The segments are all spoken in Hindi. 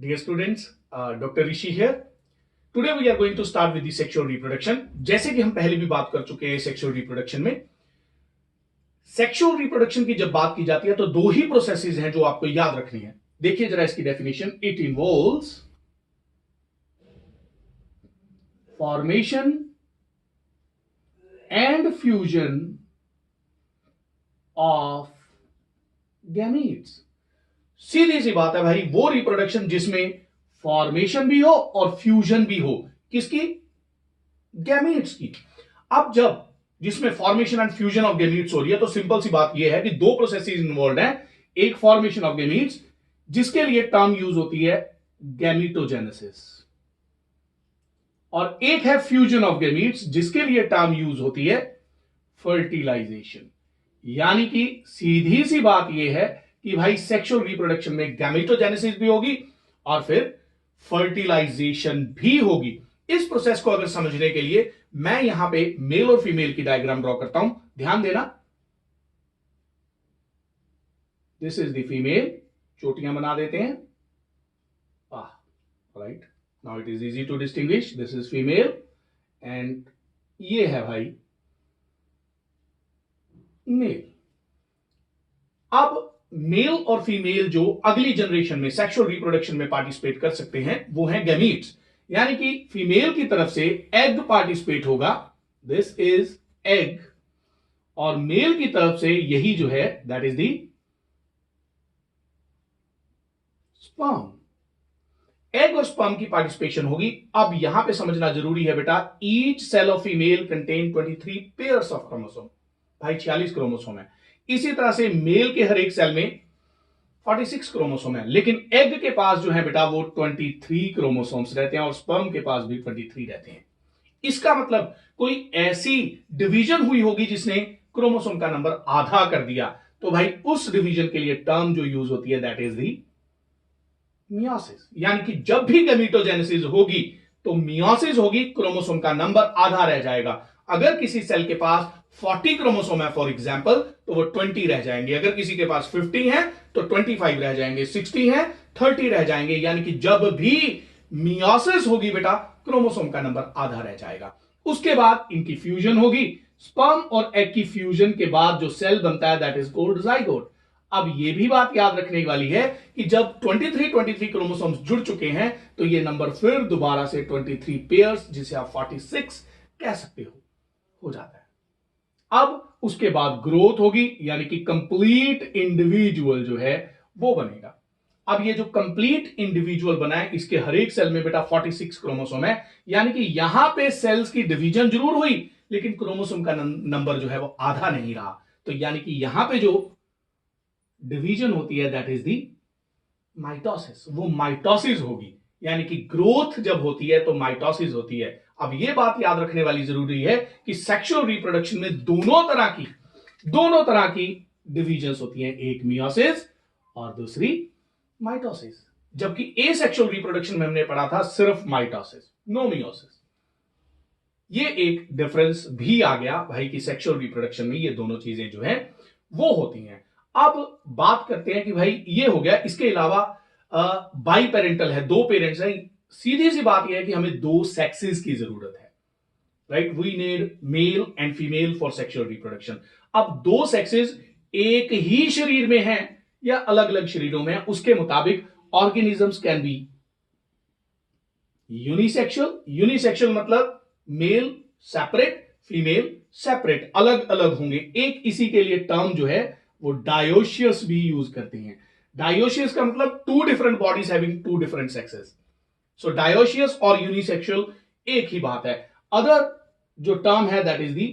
Dear students, Dr. Rishi here. Today we are going to start with the sexual reproduction. जैसे कि हम पहले भी बात कर चुके हैं सेक्सुअल रिप्रोडक्शन में। सेक्सुअल रिप्रोडक्शन की जब बात की जाती है तो दो ही प्रोसेसेस हैं जो आपको याद रखनी है। देखिए जरा इसकी definition. It involves formation and fusion of gametes. सीधी सी बात है भाई, वो रिप्रोडक्शन जिसमें फॉर्मेशन भी हो और फ्यूजन भी हो। किसकी? गैमीट्स की। अब जब जिसमें formation and fusion of gametes हो रही है तो सिंपल सी बात यह है कि दो प्रोसेसेस इन्वॉल्व हैं। एक फॉर्मेशन ऑफ गैमीट्स जिसके लिए टर्म यूज होती है गैमीटोजेनेसिस, और एक है फ्यूजन ऑफ गैमीट्स जिसके लिए टर्म यूज होती है फर्टिलाइजेशन। यानी कि सीधी सी बात यह है कि भाई सेक्सुअल रिप्रोडक्शन में गैमेटोजेनेसिस भी होगी और फिर फर्टिलाइजेशन भी होगी। इस प्रोसेस को अगर समझने के लिए मैं यहां पे मेल और फीमेल की डायग्राम ड्रॉ करता हूं। ध्यान देना, दिस इज द फीमेल। चोटियां बना देते हैं। Right, now it is easy to distinguish. This is female and ये है भाई मेल। अब मेल और फीमेल जो अगली जनरेशन में सेक्सुअल रिप्रोडक्शन में पार्टिसिपेट कर सकते हैं वो हैं गैमीट्स। यानी कि फीमेल की तरफ से एग पार्टिसिपेट होगा, दिस इज एग, और मेल की तरफ से यही जो है that is the sperm. Egg और स्पर्म की पार्टिसिपेशन होगी। अब यहां पे समझना जरूरी है बेटा, each cell of female contain 23 pairs of chromosome. भाई 46 क्रोमोसोम है। इसी तरह से मेल के हर एक सेल में 46 क्रोमोसोम है, लेकिन एग के पास जो है बेटा वो 23 क्रोमोसोम्स रहते हैं और स्पर्म के पास भी 23 रहते हैं। इसका मतलब कोई ऐसी डिवीजन हुई होगी जिसने क्रोमोसोम का नंबर आधा कर दिया, तो भाई उस डिवीजन के लिए टर्म जो यूज होती है दैट इज दी मियोसिस। यानी कि जब भी गैमीटोजेनेसिस होगी तो मियोसिस होगी, क्रोमोसोम का नंबर आधा रह जाएगा। अगर किसी सेल के पास 40 क्रोमोसोम है फॉर एग्जांपल, तो वो 20 रह जाएंगे। अगर किसी के पास 50 है तो 25 रह जाएंगे, 60 है 30 रह जाएंगे। यानी कि जब भी मियोसिस होगी बेटा, क्रोमोसोम का नंबर आधा रह जाएगा। उसके बाद इनकी फ्यूजन होगी। स्पर्म और एग की फ्यूजन के बाद जो सेल बनता है दैट इज कॉल्ड जाइगोट। अब यह भी बात याद रखने वाली है कि जब 23 क्रोमोसोम्स जुड़ चुके हैं तो यह नंबर फिर दोबारा से 23 पेयर्स, जिसे आप 46 कह सकते हो जाता है। अब उसके बाद ग्रोथ होगी, यानी कि कंप्लीट इंडिविजुअल जो है वो बनेगा। अब ये जो कंप्लीट इंडिविजुअल बना है इसके हर एक सेल में बेटा 46 क्रोमोसोम है। यानी कि यहां पे सेल्स की डिवीजन जरूर हुई लेकिन क्रोमोसोम का नंबर जो है वो आधा नहीं रहा। तो यानी कि यहां पे जो डिवीजन होती है दैट इज दी माइटोसिस। वो माइटोसिस होगी, यानी कि ग्रोथ जब होती है तो माइटोसिस होती है। अब यह बात याद रखने वाली जरूरी है कि सेक्सुअल रिप्रोडक्शन में दोनों तरह की डिवीजन्स होती हैं, एक मियोसिस और दूसरी माइटोसिस। जबकि एसेक्सुअल रिप्रोडक्शन में हमने पढ़ा था सिर्फ माइटोसिस, नो मियोसिस। ये एक डिफरेंस भी आ गया भाई कि सेक्सुअल रिप्रोडक्शन में ये दोनों चीजें जो है वो होती हैं। अब बात करते हैं कि भाई ये हो गया, इसके अलावा बाई पेरेंटल है, दो पेरेंट्स हैं। सीधी सी बात यह है कि हमें दो सेक्सेस की जरूरत है, right. We need male and female for sexual reproduction. अब दो सेक्सेस एक ही शरीर में हैं या अलग अलग शरीरों में हैं, उसके मुताबिक ऑर्गेनिजम्स कैन बी यूनिसेक्सुअल मतलब मेल सेपरेट, फीमेल सेपरेट, अलग अलग होंगे। एक इसी के लिए टर्म जो है वो डायोशियस भी यूज करते हैं। डायोशियस का मतलब two different bodies having two different sexes. So dioecious और यूनिसेक्सुअल एक ही बात है। अदर जो टर्म है that is the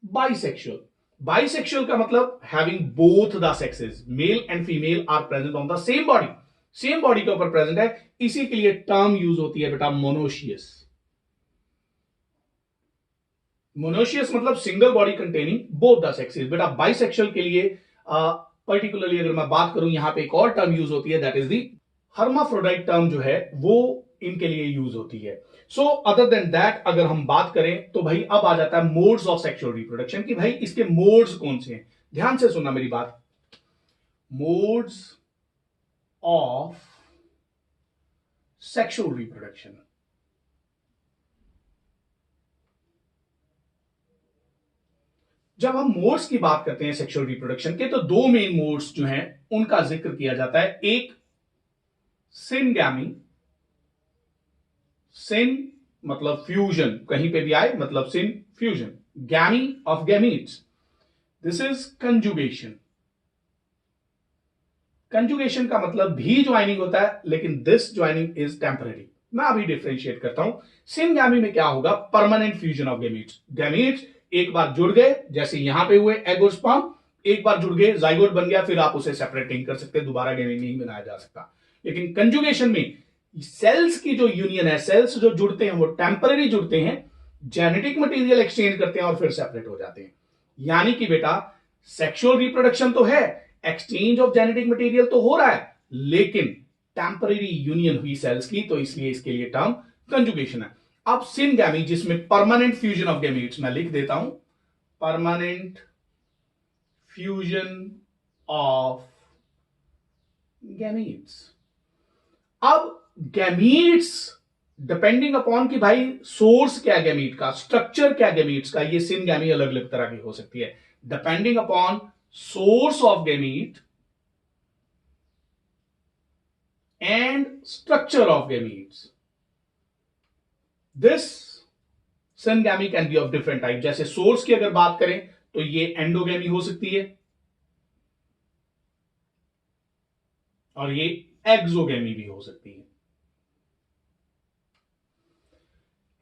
bisexual. Bisexual का मतलब having both the sexes, male and female are present on the same body के ऊपर प्रेजेंट है। इसी के लिए टर्म यूज होती है बेटा मोनोशियस। मोनोशियस मतलब single body containing both the sexes. बेटा बाइसेक्सुअल के लिए पर्टिकुलरली अगर मैं बात करूं, यहां पे एक और टर्म यूज होती है that is the hermaphrodite term जो है वो इनके लिए यूज होती है। सो अदर देन दैट अगर हम बात करें तो भाई अब आ जाता है मोड्स ऑफ सेक्सुअल रिप्रोडक्शन की भाई इसके मोड्स कौन से हैं। ध्यान से सुनना मेरी बात। Modes of sexual reproduction. जब हम मोड्स की बात करते हैं सेक्सुअल रिप्रोडक्शन के, तो दो मेन मोड्स जो हैं उनका जिक्र किया जाता है। एक सिनगैमी, सिन मतलब फ्यूजन, कहीं पे भी आए मतलब सिन फ्यूजन, गैमी of gametes, this is conjugation. Conjugation का मतलब भी ज्वाइनिंग होता है, लेकिन दिस ज्वाइनिंग इज टेम्पररी। मैं अभी डिफरेंशिएट करता हूं। सिनगैमी में क्या होगा? Permanent fusion of gametes. Gametes एक बार जुड़ गए, जैसे यहां पे हुए एग और स्पर्म, एक बार जुड़ गए, जाइगोट बन गया, फिर आप उसे सेपरेट नहीं कर सकते, दोबारा गैमीट नहीं बनाया जा सकता। लेकिन कंजुगेशन में सेल्स की जो यूनियन है, सेल्स जो जुड़ते हैं वो टेम्पररी जुड़ते हैं, जेनेटिक मटेरियल एक्सचेंज करते हैं और फिर सेपरेट हो जाते हैं। यानी कि बेटा सेक्सुअल रिप्रोडक्शन तो है, एक्सचेंज ऑफ जेनेटिक मटेरियल तो हो रहा है, लेकिन टेम्पररी यूनियन हुई सेल्स की, तो इसलिए इसके लिए टर्म कंजुगेशन है। अब सिनगैमी जिसमें परमानेंट फ्यूजन ऑफ गैमीट्स, मैं लिख देता हूं परमानेंट फ्यूजन ऑफ गैमीट्स। अब गैमीट्स डिपेंडिंग अपॉन कि भाई सोर्स क्या गैमीट का, स्ट्रक्चर क्या गैमीट्स का, ये सिनगैमी अलग अलग तरह की हो सकती है, depending upon source of gamete and structure of gametes. This syngamy can be of different type. जैसे सोर्स की अगर बात करें तो ये एंडोगैमी हो सकती है और ये एक्सोगैमी भी हो सकती है।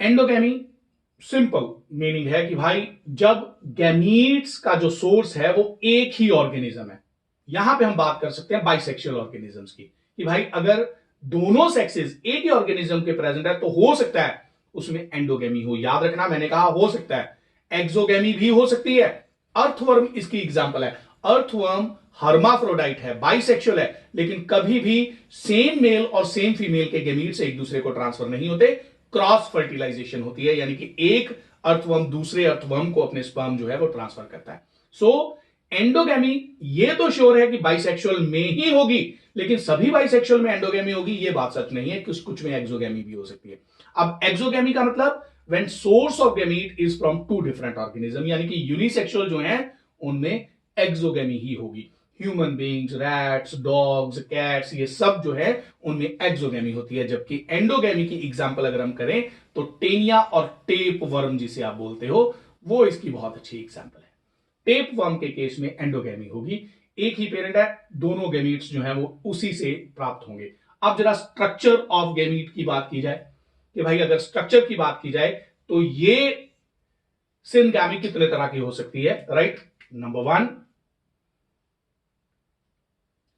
एंडोगैमी सिंपल मीनिंग है कि भाई जब गैमीट्स का जो सोर्स है वो एक ही ऑर्गेनिज्म है। यहां पे हम बात कर सकते हैं बाइसेक्सुअल ऑर्गेनिजम्स की, कि भाई अगर दोनों सेक्सेस एक ही ऑर्गेनिज्म के प्रेजेंट है तो हो सकता है उसमें एंडोगैमी हो। याद रखना, मैंने कहा हो सकता है, एक्सोगैमी भी हो सकती है। अर्थवर्म इसकी एग्जांपल है। अर्थवर्म हर्माफ्रोडाइट है, बाइसेक्सुअल है, लेकिन कभी भी सेम मेल और सेम फीमेल के गैमीट से एक दूसरे को ट्रांसफर नहीं होते, क्रॉस फर्टिलाइजेशन होती है, यानी कि एक अर्थवर्म दूसरे अर्थवर्म को अपने स्पर्म जो है वो ट्रांसफर करता है। सो एंडोगैमी ये तो श्योर है कि बाइसेक्सुअल में ही होगी, लेकिन सभी बाइसेक्सुअल में एंडोगैमी होगी ये बात सच नहीं है, कुछ में एक्सोगैमी भी हो सकती है। अब एक्सोगैमी का मतलब when source of gamete is from two different organism, यानी कि यूनिसेक्सुअल जो है उनमें एक्सोगैमी ही होगी। Human beings, rats, dogs, cats, ये सब जो है उनमें एक्सोगैमी होती है। जबकि एंडोगैमी की एग्जांपल अगर हम करें तो टेनिया और टेप वर्म जिसे आप बोलते हो, वो इसकी बहुत अच्छी एग्जांपल है। टेप वर्म के केस में एंडोगैमी होगी, एक ही पेरेंट है, दोनों गैमीट्स जो है वो उसी से प्राप्त होंगे। अब जरा स्ट्रक्चर ऑफ गैमीट की बात की जाए कि भाई अगर स्ट्रक्चर की बात की जाए तो ये सिनगैमी कितने तरह की हो सकती है, राइट? नंबर 1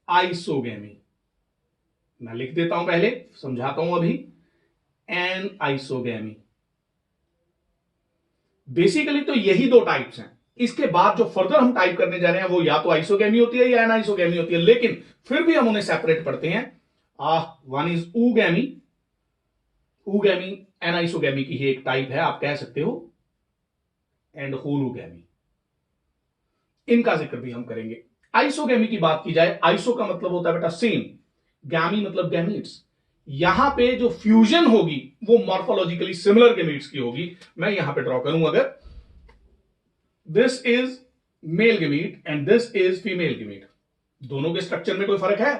आइसोगैमी, मैं लिख देता हूं, पहले समझाता हूं अभी। एन आइसोगैमी, बेसिकली तो यही दो टाइप्स हैं। इसके बाद जो फर्दर हम टाइप करने जा रहे हैं वो या तो आइसोगैमी होती है या एनाइसोगैमी होती है, लेकिन फिर भी हम उन्हें सेपरेट पढ़ते हैं। One is oogamy, oogamy anisogamy की ही एक टाइप है, आप कह सकते हो, एंड होलोगैमी, इनका जिक्र भी हम करेंगे। आइसोगैमी की बात की जाए, आइसो का मतलब होता है बेटा सेम, गैमी मतलब गैमीट्स। यहां पे जो फ्यूजन होगी वो मॉर्फोलॉजिकली सिमिलर गैमीट्स की होगी। मैं यहां पे ड्रॉ करूं, अगर this is male gamete and this is female gamete, दोनों के स्ट्रक्चर में कोई फर्क है?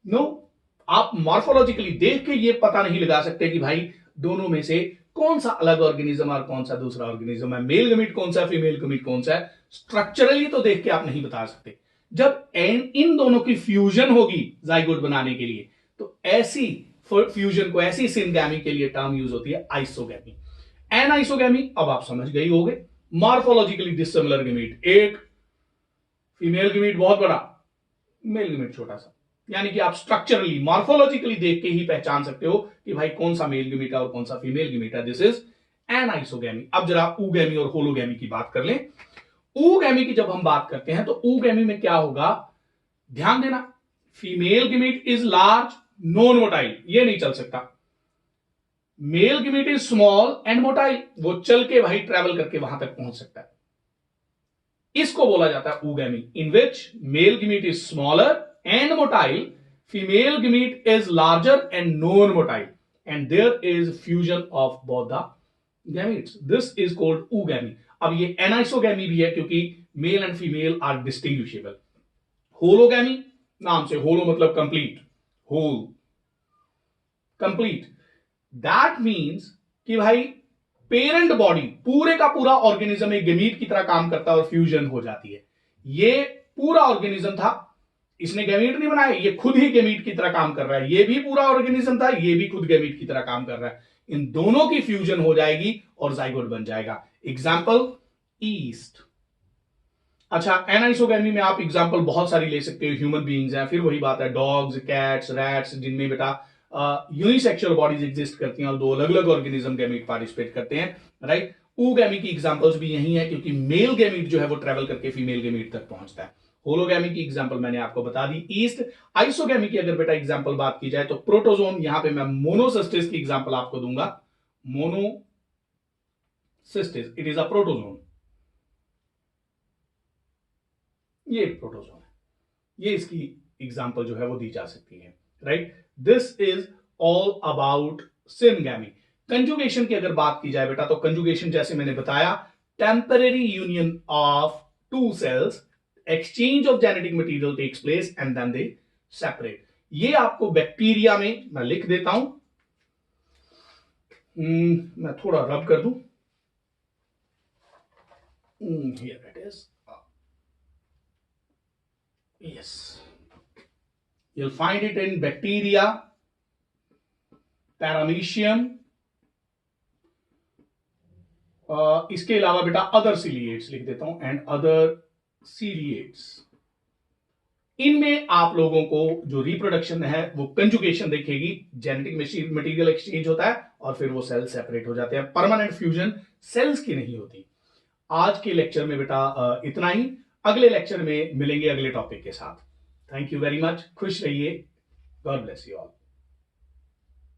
नो। आप मॉर्फोलॉजिकली देख के ये पता नहीं लगा सकते कि भाई दोनों में से कौन सा अलग ऑर्गेनिज्म और कौन सा दूसरा ऑर्गेनिज्म है, मेल गैमीट कौन सा है, फीमेल गैमीट कौन सा है, स्ट्रक्चरली तो देख के आप नहीं बता सकते। जब इन दोनों की फ्यूजन होगी जाइगोट बनाने के लिए, तो ऐसी फ्यूजन को, ऐसी सिनगैमी के लिए टर्म यूज होती है आइसोगैमी। एनाइसोगैमी अब आप समझ गई होंगे, मॉर्फोलॉजिकली डिसिमिलर गैमीट, एक फीमेल गैमीट बहुत बड़ा, मेल गैमीट छोटा सा, यानी कि आप स्ट्रक्चरली मॉर्फोलॉजिकली देख के ही पहचान सकते हो कि भाई कौन सा मेल गैमीट है और कौन सा फीमेल गैमीट है। This is anisogamy. अब जरा ऊगैमी और होलोगैमी की बात कर लें। ऊगैमी की जब हम बात करते हैं तो ऊगैमी में क्या होगा, ध्यान देना, female gamete is large non motile, ये नहीं चल सकता। Mail gamete is small and motile, वो चल के भाई ट्रेवल करके वहां तक पहुंच सकता है। इसको बोला जाता है oogamy, in which male gamete is smaller and motile female gamete is larger and non motile and there is fusion of both the gametes, this is called oogamie. अब ये एनाइसोगैमी भी है क्योंकि male and female are distinguishable. Hologamy नाम से, होलो मतलब complete, whole complete, that means कि भाई पेरेंट बॉडी पूरे का पूरा ऑर्गेनिज्म एक गैमीट की तरह काम करता है और फ्यूजन हो जाती है. ये पूरा ऑर्गेनिज्म था, इसने गैमीट नहीं बनाया, ये खुद ही गैमीट की तरह काम कर रहा है. ये भी पूरा ऑर्गेनिज्म था, ये भी खुद गैमीट की तरह काम कर रहा है. इन दोनों की फ्यूजन हो जाएगी और जाइगोट बन जाएगा. Example east. अच्छा, एनाइसोगैमी में आप एग्जांपल बहुत सारी ले सकते हो. ह्यूमन बीइंग्स हैं, फिर वही बात है, डॉग्स, कैट्स, रैट्स, जिनमें बेटा यूनिसेक्सुअल बॉडीज एग्जिस्ट करती हैं और दो अलग अलग ऑर्गेनिज्म गैमीट पार्टिसिपेट करते हैं, राइट. oogamie की एग्जांपल्स भी यही है क्योंकि मेल गैमीट जो है वो ट्रेवल करके फीमेल गैमीट तक पहुंचता है. होलोगैमी की एग्जांपल मैंने आपको बता दी. ईस्ट. आइसोगैमी की अगर बेटा एग्जांपल बात की जाए तो प्रोटोजोन, यहां पे मैं मोनोसिस्टिस की एग्जांपल आपको दूंगा. Monocystis, it is a protozoan. ये प्रोटोजोन है, ये इसकी एग्जांपल जो है वो दी जा सकती है, right. This is all about syngamy. Conjugation की अगर बात की जाए बेटा तो कंजुगेशन जैसे मैंने बताया, temporary union of two cells, exchange of genetic material takes place and then they separate. ये आपको बैक्टीरिया में, मैं लिख देता हूं, मैं थोड़ा रब कर दूं. Here it is. Yes, you'll find it in bacteria, paramecium. इसके अलावा बेटा अदर सीलिएट्स लिख देता हूं, एंड अदर सीलिएट्स. इनमें आप लोगों को जो रिप्रोडक्शन है वो कंजुगेशन देखेगी. जेनेटिक मटेरियल एक्सचेंज होता है और फिर वो सेल सेपरेट हो जाते हैं. परमानेंट फ्यूजन सेल्स की नहीं होती. आज के लेक्चर में बेटा इतना ही. अगले लेक्चर में मिलेंगे अगले टॉपिक के साथ. Thank you very much. खुश रहिए. God bless you all.